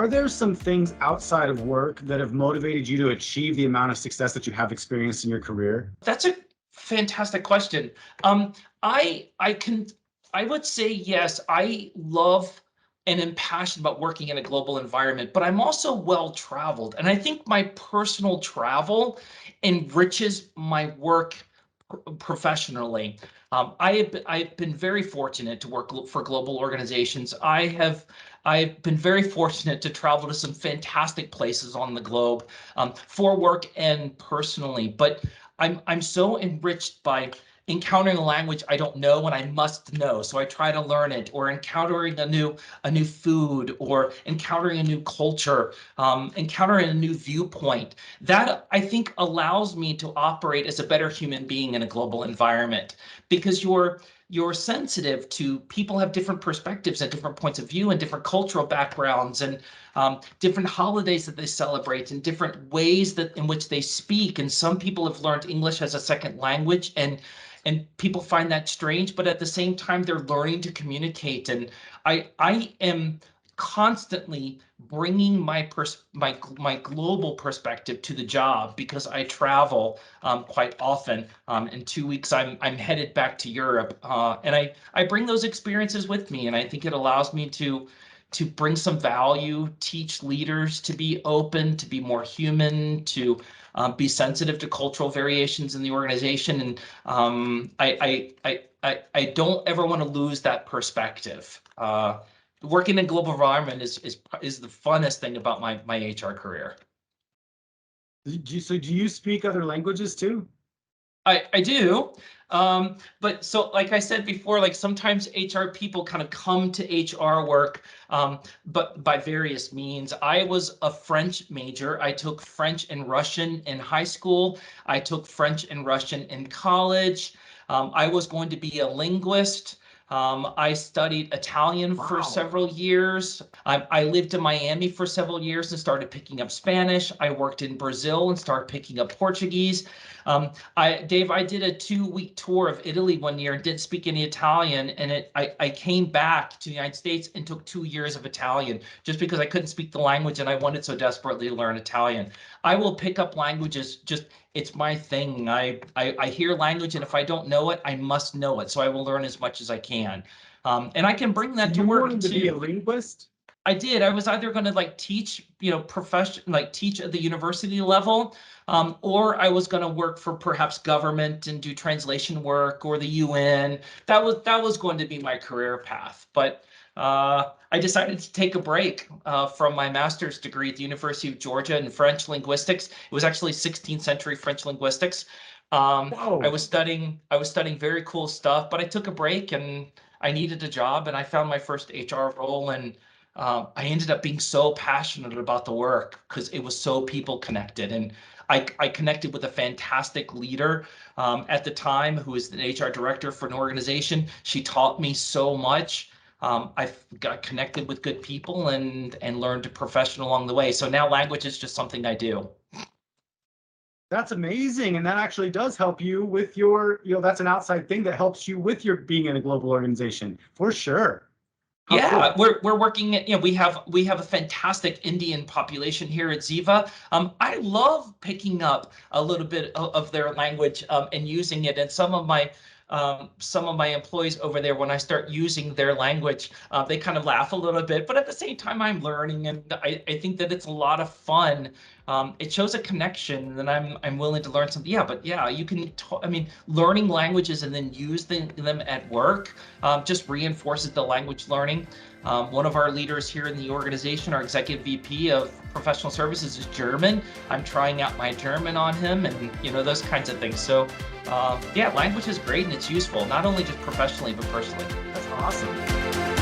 are there some things outside of work that have motivated you to achieve the amount of success that you have experienced in your career? That's a fantastic question. I would say yes. I love and am passionate about working in a global environment, but I'm also well traveled, and I think my personal travel enriches my work professionally. I've been very fortunate to work for global organizations. I've been very fortunate to travel to some fantastic places on the globe, for work and personally. But I'm so enriched by encountering a language I don't know and I must know, so I try to learn it, or encountering a new food, or encountering a new culture, encountering a new viewpoint. That, I think, allows me to operate as a better human being in a global environment, because you're sensitive to people have different perspectives and different points of view and different cultural backgrounds, and different holidays that they celebrate, and different ways that in which they speak. And some people have learned English as a second language, and people find that strange, but at the same time they're learning to communicate. And I am constantly bringing my global perspective to the job, because I travel quite often. In 2 weeks, I'm headed back to Europe, and I bring those experiences with me, and I think it allows me to bring some value, teach leaders to be open, to be more human, to be sensitive to cultural variations in the organization. And I don't ever want to lose that perspective. Working in a global environment is the funnest thing about my HR career. So do you speak other languages too? I do. But so, like I said before, like sometimes HR people kind of come to HR work, but by various means. I was a French major. I took French and Russian in high school. I took French and Russian in college. I was going to be a linguist. I studied Italian for several years. I lived in Miami for several years and started picking up Spanish. I worked in Brazil and started picking up Portuguese. Dave, I did a 2-week tour of Italy one year and didn't speak any Italian, and I came back to the United States and took 2 years of Italian just because I couldn't speak the language and I wanted so desperately to learn Italian. I will pick up languages, just it's my thing. I hear language, and if I don't know it, I must know it. So I will learn as much as I can. And I can bring that to work too. You wanted to be a linguist? I did. I was either going to like teach, teach at the university level, or I was going to work for perhaps government and do translation work, or the UN. That was going to be my career path. But I decided to take a break from my master's degree at the University of Georgia in French linguistics. It was actually 16th century French linguistics. I was studying very cool stuff, but I took a break and I needed a job, and I found my first HR role, and I ended up being so passionate about the work because it was so people connected. And I connected with a fantastic leader at the time who was an HR director for an organization. She taught me so much. I got connected with good people and learned to profession along the way. So now language is just something I do. That's amazing. And that actually does help you with your, that's an outside thing that helps you with your being in a global organization, for sure. Yeah, cool. We're working at, we have a fantastic Indian population here at Xeeva. I love picking up a little bit of their language and using it. And some of my employees over there, when I start using their language, they kind of laugh a little bit, but at the same time I'm learning, and I think that it's a lot of fun. It shows a connection, and I'm willing to learn something. Yeah, but yeah, you can, learning languages and then use them at work just reinforces the language learning. One of our leaders here in the organization, our executive VP of professional services, is German. I'm trying out my German on him, and those kinds of things. So yeah, language is great and it's useful, not only just professionally, but personally. That's awesome.